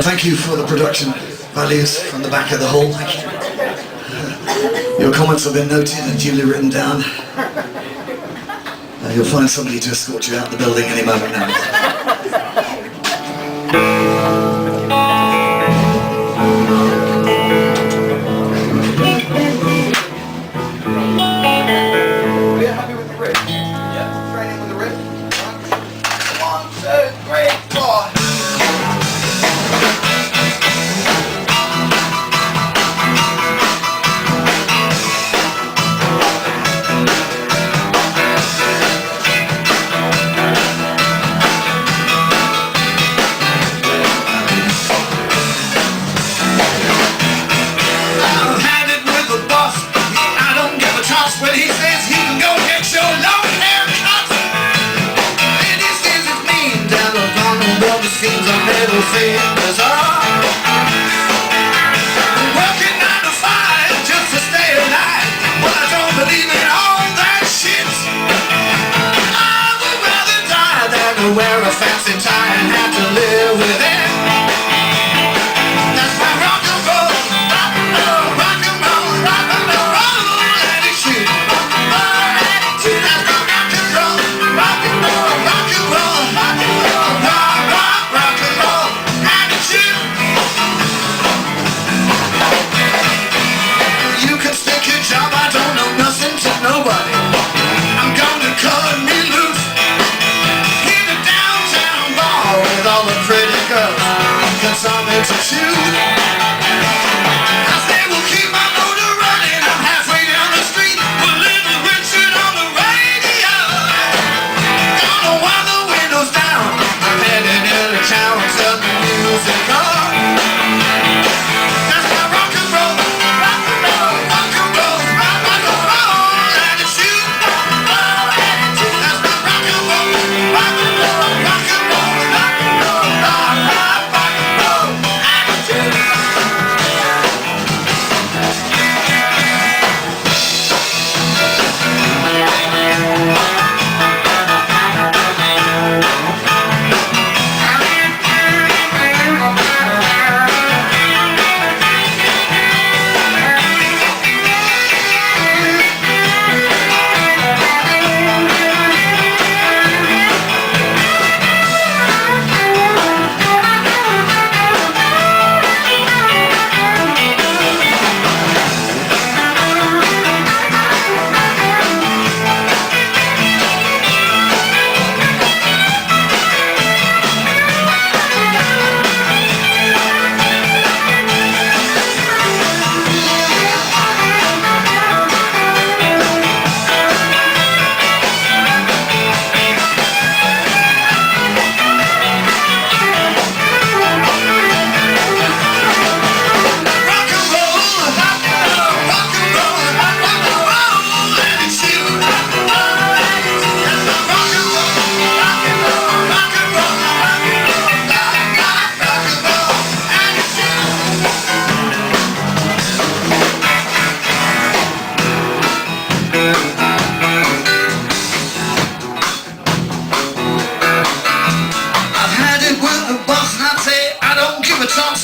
Thank you for the production values from the back of the hall. Your comments have been noted and duly written down. You'll find somebody to escort you out the building any moment now. Fingers up, working 9 to 5 just to stay alive. Well, I don't believe in all that shit. I would rather die than to wear a fancy tie and have to live with it. That's my rock and roll, rock and roll, rock and roll, rock and roll attitude. That's my rock and roll, rock and roll, rock and roll, rock and roll, rock and roll. You can stick your job, I don't know nothing to nobody. I'm gonna cut me loose in the downtown bar with all the pretty girls. Cause I'm into shoot. I say we'll keep my motor running. I'm halfway down the street with Little Richard on the radio. Gonna wind the windows down. I'm heading into town and turn the music on. That's my rock and roll, rock and roll, rock and roll, rock and roll attitude. That's my rock and roll, rock and roll, rock and roll, rock and roll, rock and roll attitude.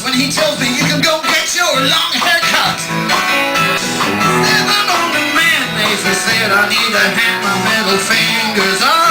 When he tells me you can go get your long haircut. Living on the mayonnaise, he said I need to hang my middle fingers up.